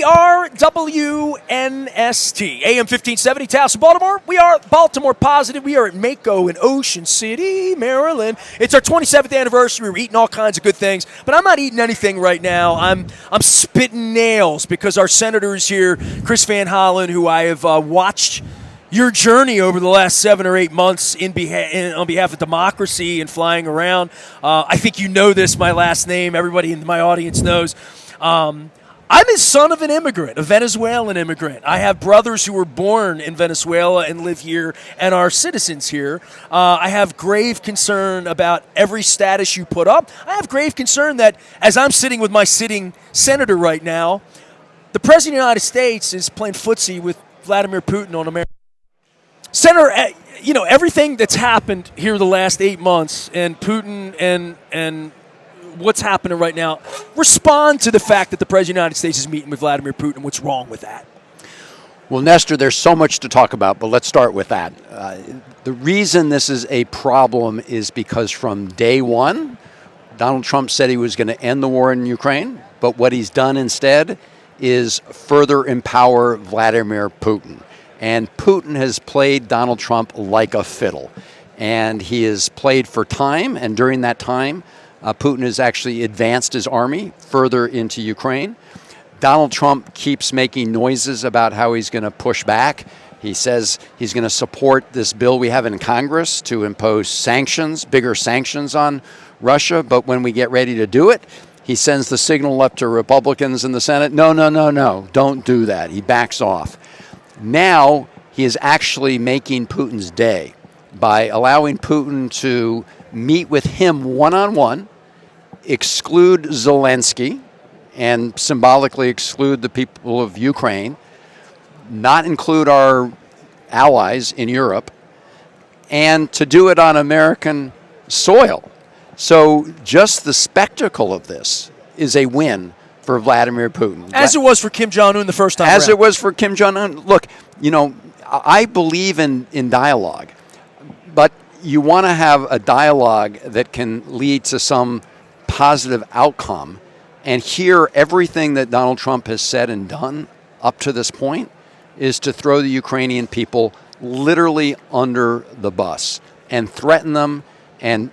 We are WNST, AM 1570, Towson, Baltimore. We are Baltimore Positive. We are at Mako in Ocean City, Maryland. It's our 27th anniversary. We're eating all kinds of good things, but I'm not eating anything right now. I'm spitting nails because our senator is here, Chris Van Hollen, who I have watched your journey over the last 7 or 8 months on behalf of democracy and flying around. I think you know this, my last name. Everybody in my audience knows. I'm the son of an immigrant, a Venezuelan immigrant. I have brothers who were born in Venezuela and live here and are citizens here. I have grave concern about every status you put up. I have grave concern that as I'm sitting with my sitting senator right now, the President of the United States is playing footsie with Vladimir Putin on America. Senator, everything that's happened here the last 8 months and Putin and what's happening right now, respond to the fact that the President of the United States is meeting with Vladimir Putin. What's wrong with that? Well, Nestor, there's so much to talk about, but let's start with that. The reason this is a problem is because from day one, Donald Trump said he was going to end the war in Ukraine, but what he's done instead is further empower Vladimir Putin. And Putin has played Donald Trump like a fiddle. And he has played for time, and during that time, Putin has actually advanced his army further into Ukraine. Donald Trump keeps making noises about how he's going to push back. He says he's going to support this bill we have in Congress to impose sanctions, bigger sanctions on Russia. But when we get ready to do it, he sends the signal up to Republicans in the Senate, no, don't do that. He backs off. Now he is actually making Putin's day by allowing Putin to meet with him one-on-one, exclude Zelensky, and symbolically exclude the people of Ukraine, not include our allies in Europe, and to do it on American soil. So just the spectacle of this is a win for Vladimir Putin. As it was for Kim Jong-un the first time As around. it was for Kim Jong-un. Look, I believe in dialogue, but you want to have a dialogue that can lead to some positive outcome. And here, everything that Donald Trump has said and done up to this point is to throw the Ukrainian people literally under the bus and threaten them and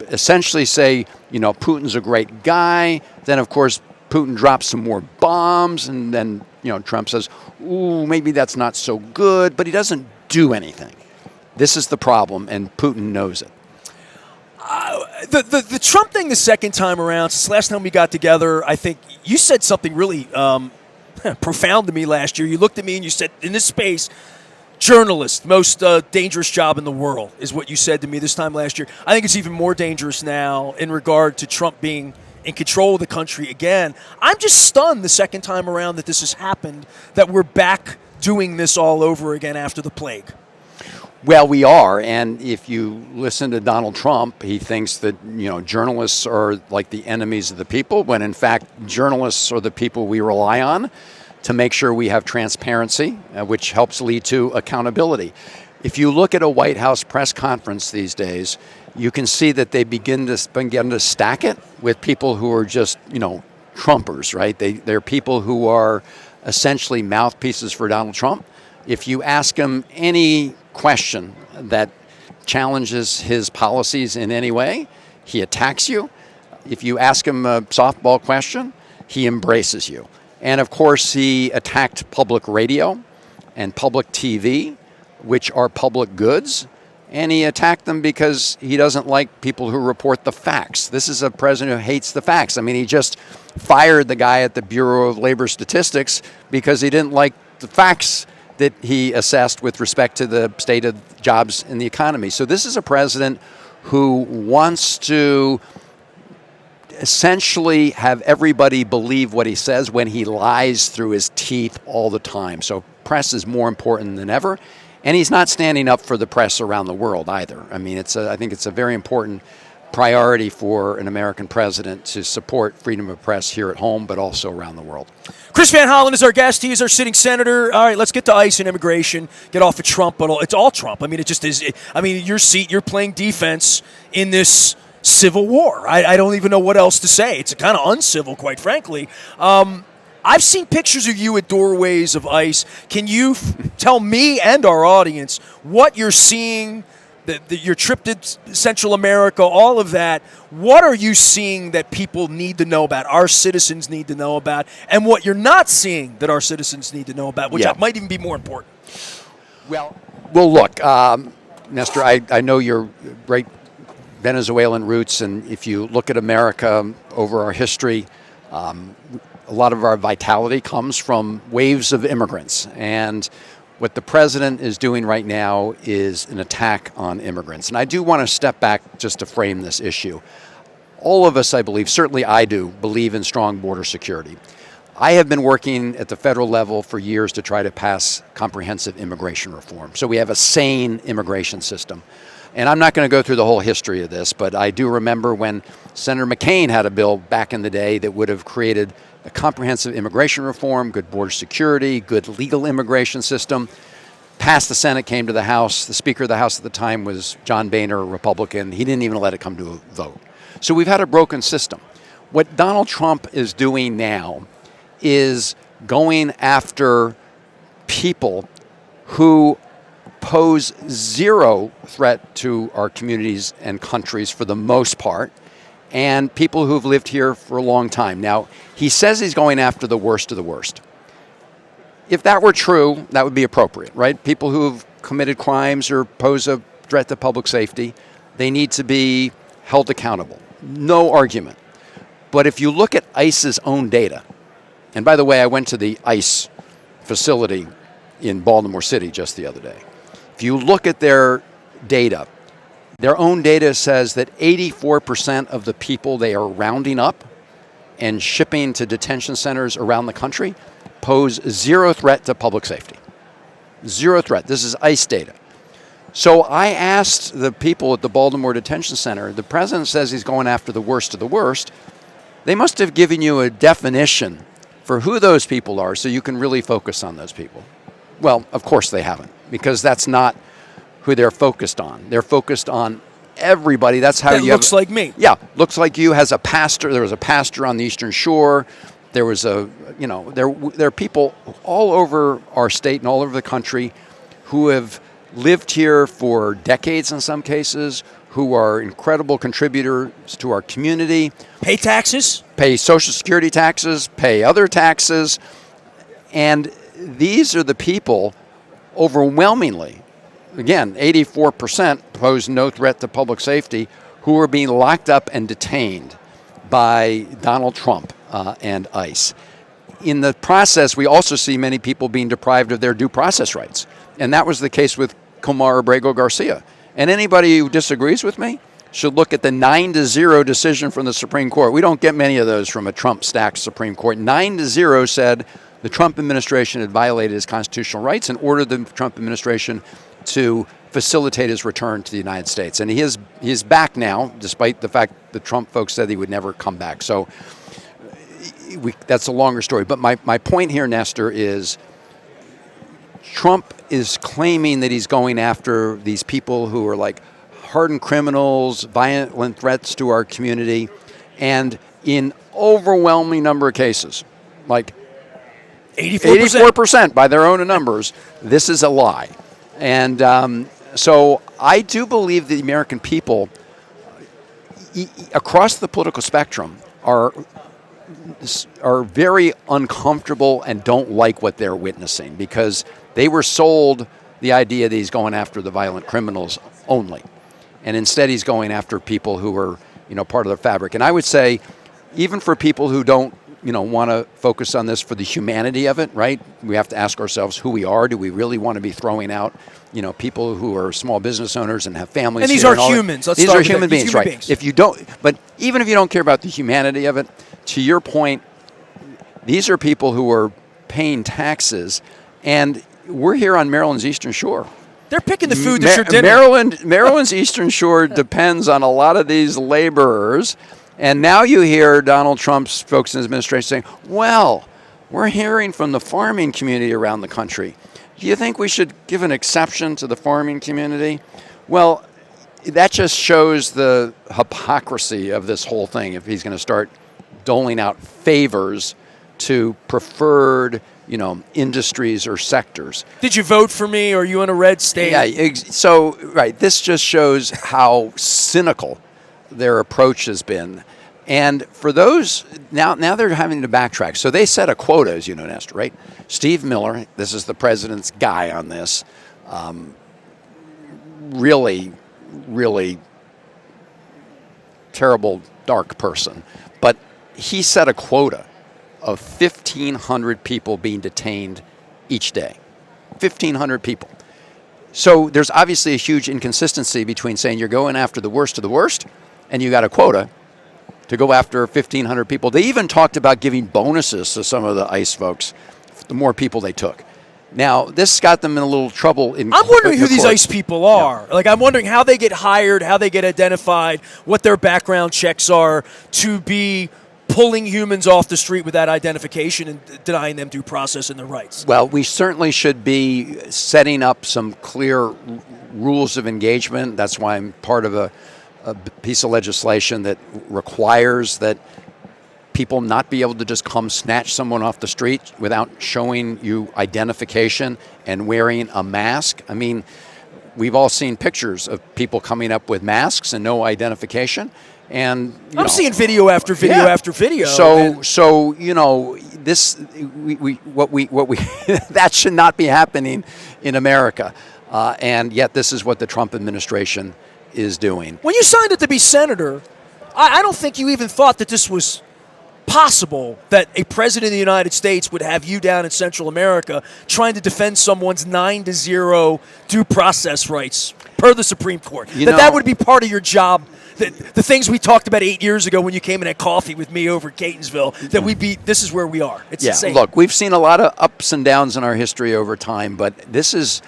essentially say, Putin's a great guy. Then, of course, Putin drops some more bombs, and then, Trump says, ooh, maybe that's not so good, but he doesn't do anything. This is the problem, and Putin knows it. The Trump thing the second time around, since last time we got together, I think you said something really profound to me last year. You looked at me and you said, in this space, journalist, most dangerous job in the world, is what you said to me this time last year. I think it's even more dangerous now in regard to Trump being in control of the country again. I'm just stunned the second time around that this has happened, that we're back doing this all over again after the plague. Well, we are, and if you listen to Donald Trump, he thinks that, journalists are like the enemies of the people, when in fact journalists are the people we rely on to make sure we have transparency, which helps lead to accountability. If you look at a White House press conference these days, you can see that they begin to stack it with people who are just, Trumpers, right? They're people who are essentially mouthpieces for Donald Trump. If you ask him any question that challenges his policies in any way, he attacks you. If you ask him a softball question, he embraces you. And of course, he attacked public radio and public TV, which are public goods. And he attacked them because he doesn't like people who report the facts. This is a president who hates the facts. I mean, he just fired the guy at the Bureau of Labor Statistics because he didn't like the facts that he assessed with respect to the state of jobs in the economy. So this is a president who wants to essentially have everybody believe what he says when he lies through his teeth all the time. So press is more important than ever. And he's not standing up for the press around the world either. I mean, I think it's a very important priority for an American president to support freedom of press here at home, but also around the world. Chris Van Hollen is our guest. He is our sitting senator. All right, let's get to ICE and immigration. Get off of Trump, but it's all Trump. I mean, it just is. Your seat, you're playing defense in this civil war. I don't even know what else to say. It's kind of uncivil, quite frankly. I've seen pictures of you at doorways of ICE. Can you tell me and our audience what you're seeing, your trip to Central America, all of that? What are you seeing that people need to know about, our citizens need to know about, and what you're not seeing that our citizens need to know about, which might even be more important? Well, look, Nestor, I know your great Venezuelan roots, and if you look at America over our history, a lot of our vitality comes from waves of immigrants. And what the president is doing right now is an attack on immigrants. And I do want to step back just to frame this issue. All of us, I believe, certainly I do, believe in strong border security. I have been working at the federal level for years to try to pass comprehensive immigration reform, so we have a sane immigration system. And I'm not going to go through the whole history of this, but I do remember when Senator McCain had a bill back in the day that would have created a comprehensive immigration reform, good border security, good legal immigration system. Passed the Senate, came to the House. The Speaker of the House at the time was John Boehner, a Republican. He didn't even let it come to a vote. So we've had a broken system. What Donald Trump is doing now is going after people who pose zero threat to our communities and countries for the most part, and people who've lived here for a long time. Now, he says he's going after the worst of the worst. If that were true, that would be appropriate, right? People who've committed crimes or pose a threat to public safety, they need to be held accountable. No argument. But if you look at ICE's own data, and by the way, I went to the ICE facility in Baltimore City just the other day. If you look at their data, their own data says that 84% of the people they are rounding up and shipping to detention centers around the country pose zero threat to public safety. Zero threat. This is ICE data. So I asked the people at the Baltimore Detention Center, the president says he's going after the worst of the worst. They must have given you a definition for who those people are so you can really focus on those people. Well, of course they haven't, because that's not who they're focused on. They're focused on everybody. That's how that looks like me. Yeah, looks like you. Has a pastor. There was a pastor on the Eastern Shore. There was there are people all over our state and all over the country who have lived here for decades in some cases, who are incredible contributors to our community. Pay taxes. Pay Social Security taxes, pay other taxes. And these are the people overwhelmingly, again, 84% pose no threat to public safety, who are being locked up and detained by Donald Trump and ICE. In the process, we also see many people being deprived of their due process rights. And that was the case with Comar Abrego Garcia. And anybody who disagrees with me should look at the 9-0 decision from the Supreme Court. We don't get many of those from a Trump-stacked Supreme Court. 9-0 said the Trump administration had violated his constitutional rights and ordered the Trump administration to facilitate his return to the United States. And he is back now, despite the fact the Trump folks said he would never come back. So that's a longer story. But my point here, Nestor, is Trump is claiming that he's going after these people who are like hardened criminals, violent threats to our community, and in overwhelming number of cases, like 84% by their own numbers, this is a lie. And so I do believe the American people across the political spectrum are very uncomfortable and don't like what they're witnessing, because they were sold the idea that he's going after the violent criminals only. And instead he's going after people who are, part of the fabric. And I would say, even for people who don't, want to focus on this for the humanity of it, right? We have to ask ourselves who we are. Do we really want to be throwing out, people who are small business owners and have families? And these are humans. These are human beings, right? If you don't, but even if you don't care about the humanity of it, to your point, these are people who are paying taxes, and we're here on Maryland's Eastern Shore. They're picking the food that's your dinner. Maryland's Eastern Shore depends on a lot of these laborers. And now you hear Donald Trump's folks in his administration saying, well, we're hearing from the farming community around the country. Do you think we should give an exception to the farming community? Well, that just shows the hypocrisy of this whole thing if he's going to start doling out favors to preferred, industries or sectors. Did you vote for me? Or are you in a red state? Yeah, so, right, this just shows how cynical their approach has been. And for those, now they're having to backtrack. So they set a quota, as you know, Nestor, right? Steve Miller, this is the president's guy on this, really, really terrible, dark person. But he set a quota of 1,500 people being detained each day. 1,500 people. So there's obviously a huge inconsistency between saying you're going after the worst of the worst and you got a quota to go after 1,500 people. They even talked about giving bonuses to some of the ICE folks the more people they took. Now, this got them in a little trouble. I'm wondering who these ICE people are. Yeah. Like, I'm wondering how they get hired, how they get identified, what their background checks are to be pulling humans off the street without identification and denying them due process and their rights. Well, we certainly should be setting up some clear rules of engagement. That's why I'm part of a piece of legislation that requires that people not be able to just come snatch someone off the street without showing you identification and wearing a mask. I mean, we've all seen pictures of people coming up with masks and no identification. And I'm seeing video after video after video. So this what we that should not be happening in America, and yet this is what the Trump administration is doing. When you signed up to be senator, I don't think you even thought that this was possible, that a president of the United States would have you down in Central America trying to defend someone's 9-0 due process rights per the Supreme Court. That would be part of your job. The things we talked about 8 years ago when you came and had coffee with me over at Catonsville, this is where we are. It's insane. Look, we've seen a lot of ups and downs in our history over time, but this is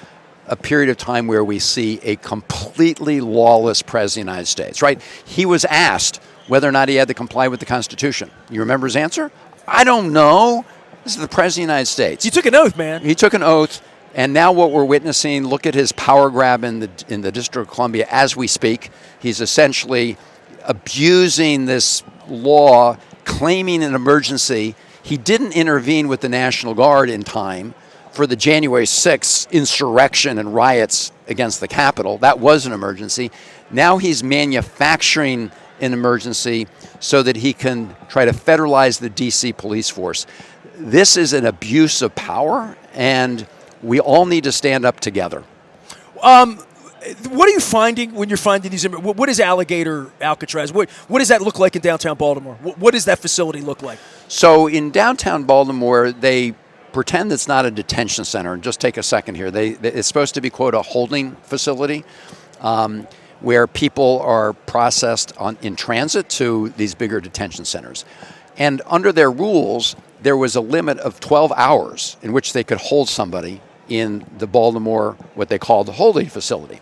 a period of time where we see a completely lawless president of the United States, right? He was asked whether or not he had to comply with the Constitution. You remember his answer? I don't know. This is the president of the United States. You took an oath, man. He took an oath. And now what we're witnessing, look at his power grab in the District of Columbia as we speak. He's essentially abusing this law, claiming an emergency. He didn't intervene with the National Guard in time for the January 6th insurrection and riots against the Capitol. That was an emergency. Now he's manufacturing an emergency so that he can try to federalize the D.C. police force. This is an abuse of power, and we all need to stand up together. What are you finding when you're finding these? What is Alcatraz? What does that look like in downtown Baltimore? What does that facility look like? So in downtown Baltimore, they pretend it's not a detention center. And just take a second here. It's supposed to be, quote, a holding facility where people are processed in transit to these bigger detention centers. And under their rules, there was a limit of 12 hours in which they could hold somebody in the Baltimore, what they call the holding facility.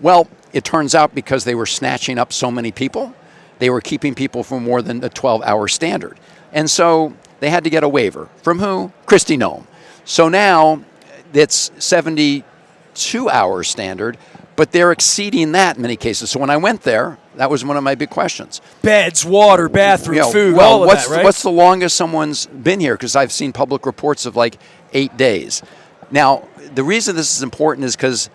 Well, it turns out because they were snatching up so many people, they were keeping people for more than the 12-hour standard. And so they had to get a waiver. From who? Kristi Noem. So now it's 72-hour standard, but they're exceeding that in many cases. So when I went there, that was one of my big questions. Beds, water, bathroom, food, all of that, right? What's the longest someone's been here? Because I've seen public reports of like 8 days. Now, the reason this is important is because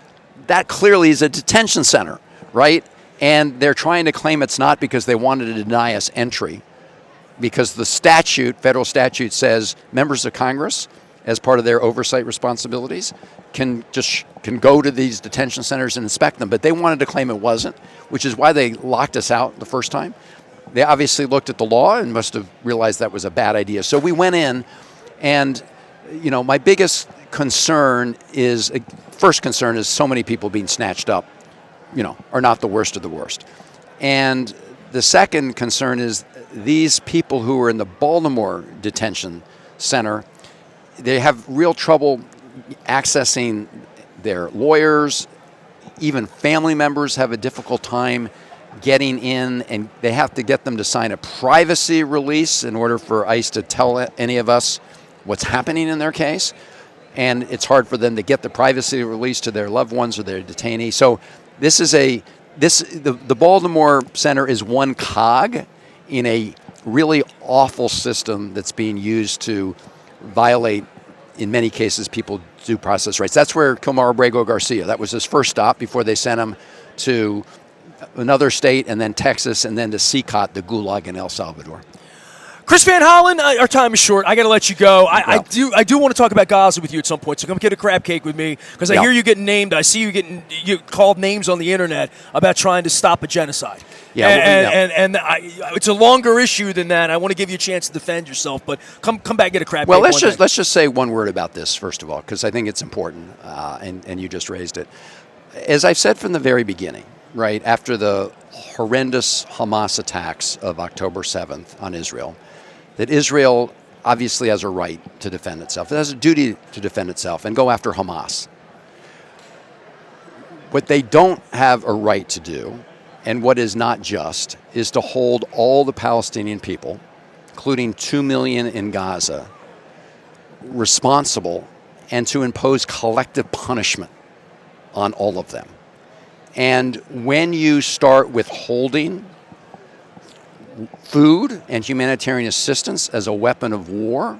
that clearly is a detention center, right? And they're trying to claim it's not because they wanted to deny us entry. Because the federal statute says members of Congress, as part of their oversight responsibilities, can go to these detention centers and inspect them. But they wanted to claim it wasn't, which is why they locked us out the first time. They obviously looked at the law and must have realized that was a bad idea. So we went in, and my biggest first concern is so many people being snatched up, are not the worst of the worst. And the second concern is these people who are in the Baltimore detention center, they have real trouble accessing their lawyers. Even family members have a difficult time getting in, and they have to get them to sign a privacy release in order for ICE to tell any of us what's happening in their case. And it's hard for them to get the privacy release to their loved ones or their detainees. So the Baltimore Center is one cog in a really awful system that's being used to violate, in many cases, people's due process rights. That's where Kilmar Abrego Garcia, that was his first stop before they sent him to another state, and then Texas, and then to CICOT, the gulag in El Salvador. Chris Van Hollen, our time is short. I got to let you go. I do want to talk about Gaza with you at some point. So come get a crab cake with me, because I hear you getting named. I see you called names on the internet about trying to stop a genocide. And it's a longer issue than that. I want to give you a chance to defend yourself, but come back and get a crab cake. Well, let's just say one word about this first of all, because I think it's important, and you just raised it. As I've said from the very beginning, right after the horrendous Hamas attacks of October 7th on Israel, that Israel obviously has a right to defend itself. It has a duty to defend itself and go after Hamas. What they don't have a right to do, and what is not just, is to hold all the Palestinian people, including 2 million in Gaza, responsible and to impose collective punishment on all of them. And when you start withholding food and humanitarian assistance as a weapon of war,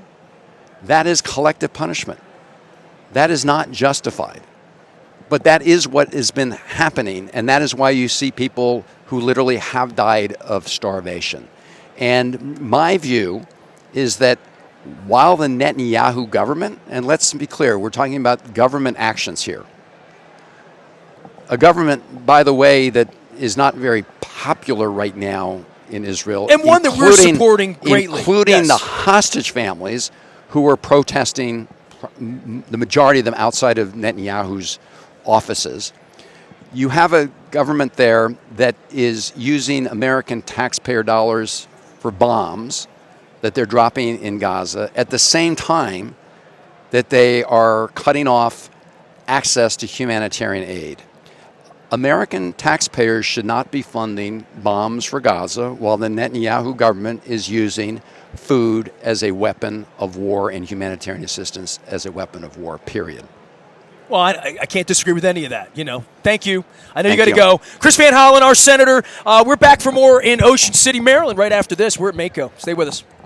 that is collective punishment. That is not justified. But that is what has been happening, and that is why you see people who literally have died of starvation. And my view is that while the Netanyahu government, and let's be clear, we're talking about government actions here, a government, by the way, that is not very popular right now in Israel. And one that we're supporting greatly. Including the hostage families who were protesting, the majority of them outside of Netanyahu's offices. You have a government there that is using American taxpayer dollars for bombs that they're dropping in Gaza at the same time that they are cutting off access to humanitarian aid. American taxpayers should not be funding bombs for Gaza while the Netanyahu government is using food as a weapon of war and humanitarian assistance as a weapon of war, period. Well, I can't disagree with any of that. Thank you. I know you got to go. Chris Van Hollen, our senator. We're back for more in Ocean City, Maryland right after this. We're at Mako. Stay with us.